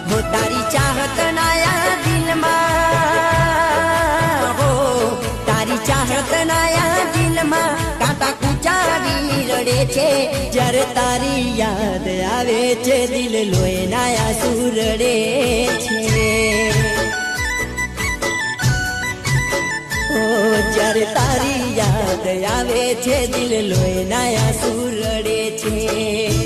हो तारी चाहत नाया दिल में हो तारी चाहत नाया दिल में कांटा कूचावी रड़े छे जरे तारी याद आवे छे दिल लोए नाया सुरड़े छे जरे तारी याद आवे छे दिल लोए नाया सुरड़े छे।